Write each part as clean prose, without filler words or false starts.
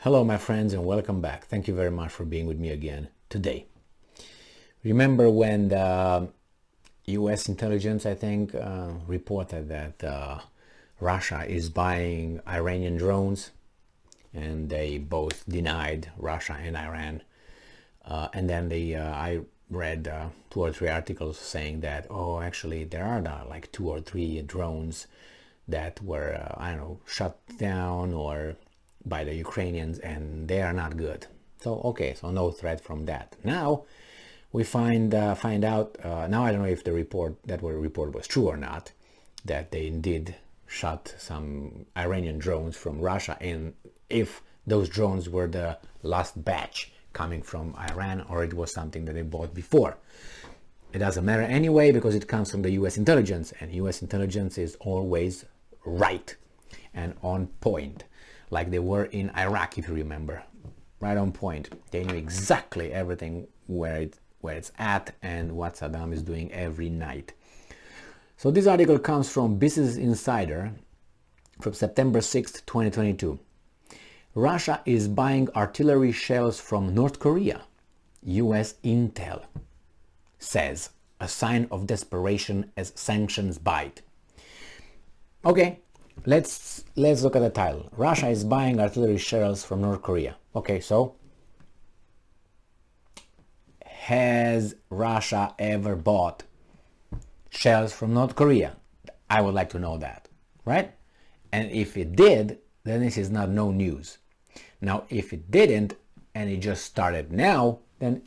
Hello my friends and welcome back. Thank you very much for being with me again today. Remember when the US intelligence, I think, reported that Russia is buying Iranian drones, and they both denied, Russia and Iran. And then I read 2 or 3 articles saying that, oh, actually there are like 2 or 3 drones that were, I don't know, shut down or by the Ukrainians, and they are not good. So okay, so no threat from that. Now we find out. Now I don't know if the report was true or not, that they indeed shot some Iranian drones from Russia, and if those drones were the last batch coming from Iran, or it was something that they bought before. It doesn't matter anyway, because it comes from the US intelligence, and US intelligence is always right and on point, like they were in Iraq, if you remember. Right on point. They knew exactly everything, where it's at and what Saddam is doing every night. So this article comes from Business Insider from September 6th, 2022. Russia is buying artillery shells from North Korea. US intel says, a sign of desperation as sanctions bite. Okay, let's look at the title. Russia is buying artillery shells from North Korea. Okay, so has Russia ever bought shells from North Korea? I would like to know that, right? And if it did, then this is not no news. Now, if it didn't, and it just started now, then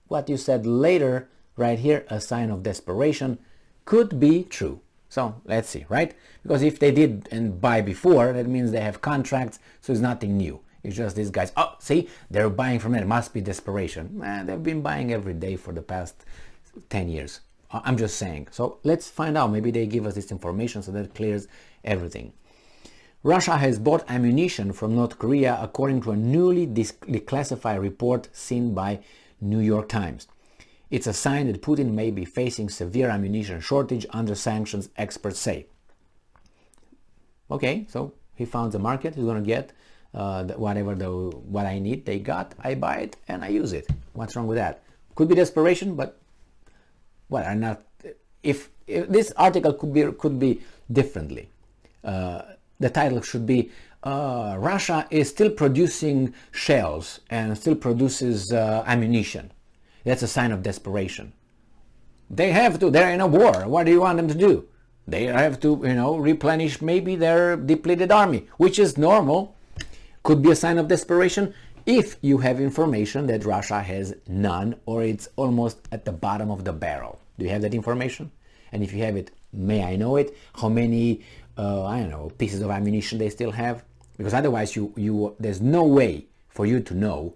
what you said later, right here, a sign of desperation, could be true. So let's see, right? Because if they did and buy before, that means they have contracts, so it's nothing new. It's just these guys, oh, see, they're buying from it, it must be desperation. They've been buying every day for the past 10 years. I'm just saying. So let's find out. Maybe they give us this information so that clears everything. Russia has bought ammunition from North Korea, according to a newly declassified report seen by New York Times. It's a sign that Putin may be facing severe ammunition shortage under sanctions, experts say. Okay, so he found the market. He's going to get what I need. They got. I buy it and I use it. What's wrong with that? Could be desperation, but what are not? If this article could be differently. The title should be Russia is still producing shells and still produces ammunition. That's a sign of desperation. They have to. They're in a war. What do you want them to do? They have to, replenish maybe their depleted army, which is normal. Could be a sign of desperation if you have information that Russia has none, or it's almost at the bottom of the barrel. Do you have that information? And if you have it, may I know it? How many, pieces of ammunition they still have? Because otherwise, there's no way for you to know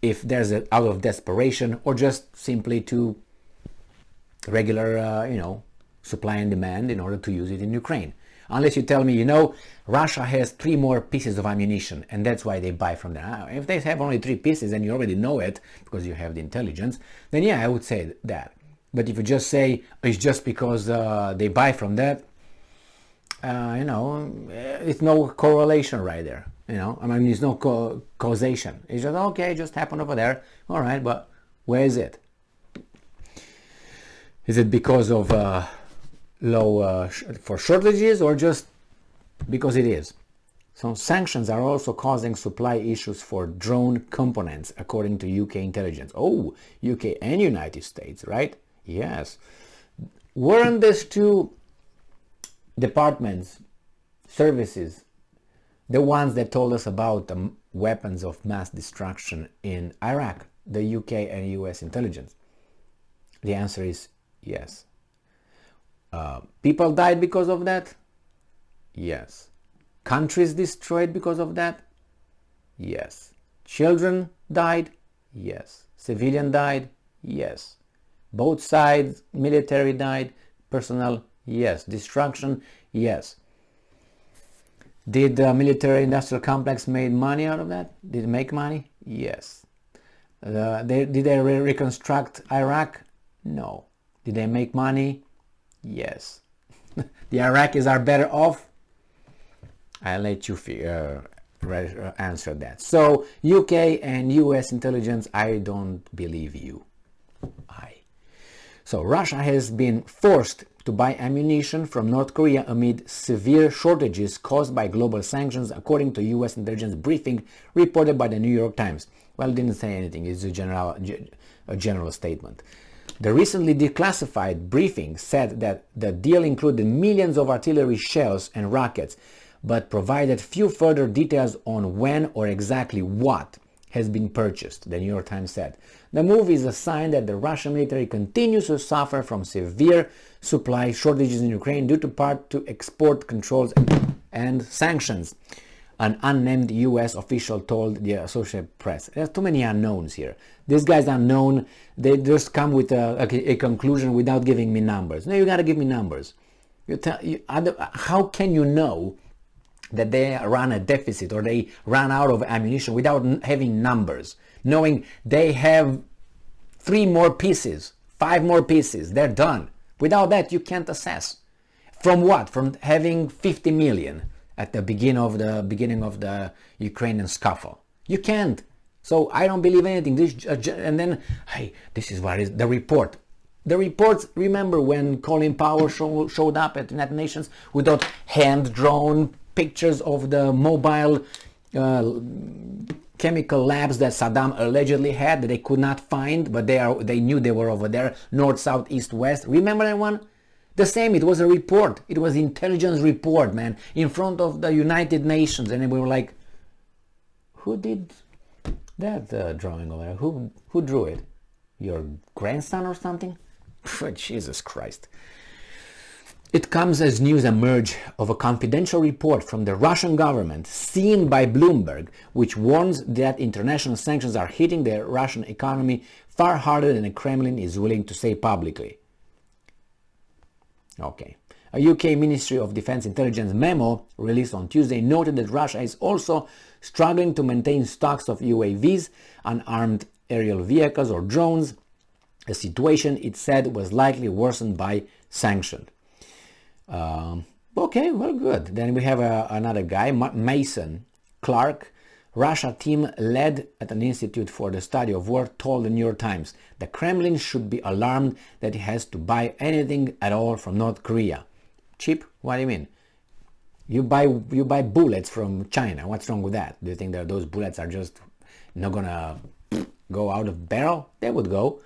if there's out of desperation or just simply to regular, supply and demand in order to use it in Ukraine. Unless you tell me, Russia has 3 more pieces of ammunition and that's why they buy from them. If they have only 3 pieces and you already know it because you have the intelligence, then yeah, I would say that. But if you just say it's just because they buy from that, it's no correlation right there. There's no causation. It's just, okay, it just happened over there. All right, but where is it? Is it because of low for shortages, or just because it is? So sanctions are also causing supply issues for drone components, according to UK intelligence. Oh, UK and United States, right? Yes. Weren't these 2 departments, services, the ones that told us about the weapons of mass destruction in Iraq, the UK and US intelligence? The answer is yes. People died because of that? Yes. Countries destroyed because of that? Yes. Children died? Yes. Civilian died? Yes. Both sides, military died, personnel? Yes. Destruction? Yes. Did the military industrial complex make money out of that? Did it make money? Yes. Did they reconstruct Iraq? No. Did they make money? Yes. The Iraqis are better off? I'll let you answer that. So UK and US intelligence, I don't believe you. So Russia has been forced to buy ammunition from North Korea amid severe shortages caused by global sanctions, according to US intelligence briefing reported by the New York Times. Well, it didn't say anything. It's a general statement. The recently declassified briefing said that the deal included millions of artillery shells and rockets, but provided few further details on when or exactly what has been purchased, the New York Times said. The move is a sign that the Russian military continues to suffer from severe supply shortages in Ukraine due to part to export controls and sanctions, an unnamed US official told the Associated Press. There's too many unknowns here. These guys are known, they just come with a conclusion without giving me numbers. No, you gotta give me numbers. How can you know that they run a deficit or they run out of ammunition without having numbers, knowing they have 3 more pieces, 5 more pieces, they're done. Without that, you can't assess. From what? From having 50 million at the beginning of the Ukrainian scuffle. You can't. So I don't believe anything. And then, hey, this is what is the report. The reports, remember when Colin Powell showed up at the United Nations without hand-drawn pictures of the mobile chemical labs that Saddam allegedly had that they could not find, but they knew they were over there, north, south, east, west. Remember that one? The same, it was a report. It was intelligence report, man, in front of the United Nations. And we were like, who did that drawing over there? Who drew it? Your grandson or something? Jesus Christ. It comes as news emerge of a confidential report from the Russian government seen by Bloomberg, which warns that international sanctions are hitting the Russian economy far harder than the Kremlin is willing to say publicly. Okay. A UK Ministry of Defense intelligence memo released on Tuesday noted that Russia is also struggling to maintain stocks of UAVs, unarmed aerial vehicles or drones, a situation it said was likely worsened by sanctions. Okay, well, good. Then we have another guy, Mason Clark, Russia team led at an institute for the study of war, told the New York Times the Kremlin should be alarmed that it has to buy anything at all from North Korea. Cheap? What do you mean? You buy bullets from China. What's wrong with that? Do you think that those bullets are just not gonna go out of barrel? They would go.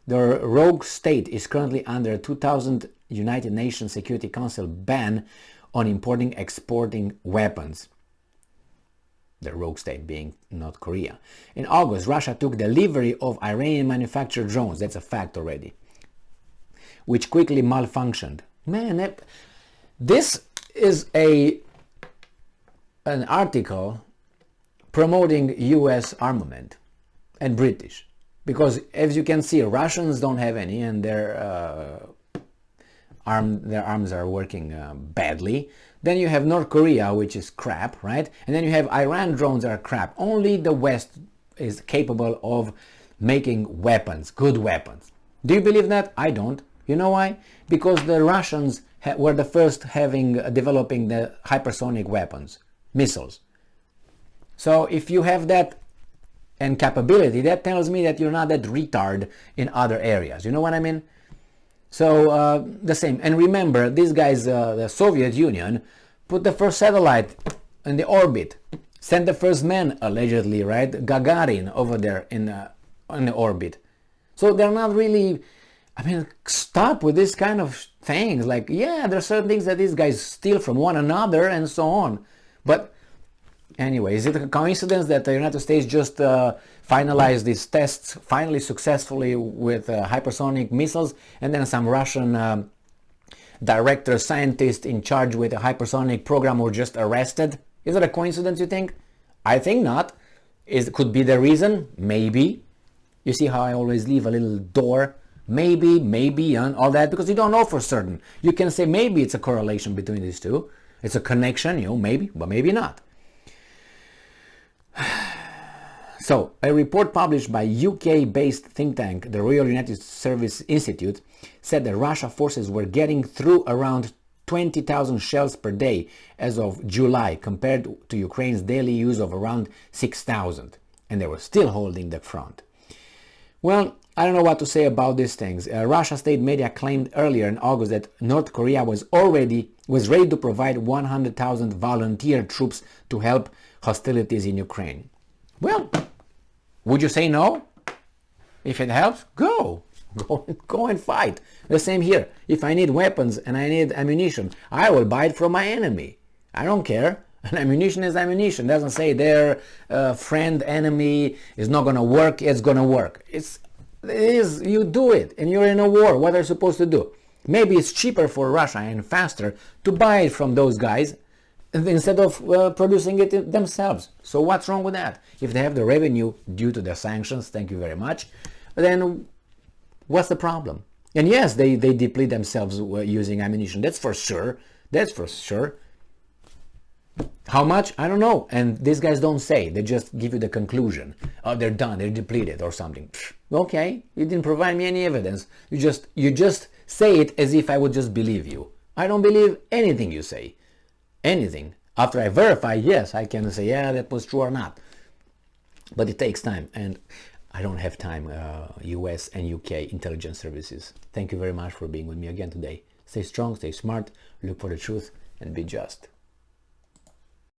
The rogue state is currently under a 2000 United Nations Security Council ban on exporting weapons. The rogue state being North Korea. In August, Russia took delivery of Iranian-manufactured drones. That's a fact already. Which quickly malfunctioned. Man, this is an article promoting US armament and British. Because as you can see, Russians don't have any, and their arms are working badly. Then you have North Korea, which is crap, right? And then you have Iran drones that are crap. Only the West is capable of making weapons, good weapons. Do you believe that? I don't. You know why? Because the Russians were the first developing the hypersonic weapons, missiles. So if you have that and capability, that tells me that you're not that retard in other areas. You know what I mean? So the same. And remember, these guys, the Soviet Union, put the first satellite in the orbit, sent the first man, allegedly, right? Gagarin over there in the orbit. So they're not really, I mean, stop with this kind of things. Like, yeah, there are certain things that these guys steal from one another and so on. But anyway, is it a coincidence that the United States just finalized these tests finally successfully with hypersonic missiles, and then some Russian director, scientist in charge with a hypersonic program were just arrested? Is it a coincidence, you think? I think not. Could be the reason? Maybe. You see how I always leave a little door? Maybe, and all that, because you don't know for certain. You can say maybe it's a correlation between these two. It's a connection, maybe, but maybe not. So, a report published by UK-based think tank, the Royal United Service Institute, said that Russia forces were getting through around 20,000 shells per day as of July, compared to Ukraine's daily use of around 6,000. And they were still holding the front. Well, I don't know what to say about these things. Russia state media claimed earlier in August that North Korea was ready to provide 100,000 volunteer troops to help hostilities in Ukraine. Well, would you say no? If it helps, go and fight. The same here. If I need weapons and I need ammunition, I will buy it from my enemy. I don't care. And ammunition is ammunition. It doesn't say their friend, enemy is not going to work, it's going to work. It is, you do it, and you're in a war. What are you supposed to do? Maybe it's cheaper for Russia and faster to buy it from those guys instead of producing it themselves. So what's wrong with that? If they have the revenue due to the sanctions, thank you very much, then what's the problem? And yes, they deplete themselves using ammunition. That's for sure. That's for sure. How much? I don't know. And these guys don't say. They just give you the conclusion. Oh, they're done. They're depleted or something. Okay, you didn't provide me any evidence. You just say it as if I would just believe you. I don't believe anything you say. Anything. After I verify, yes, I can say, yeah, that was true or not. But it takes time, and I don't have time. US and UK intelligence services. Thank you very much for being with me again today. Stay strong, stay smart, look for the truth, and be just.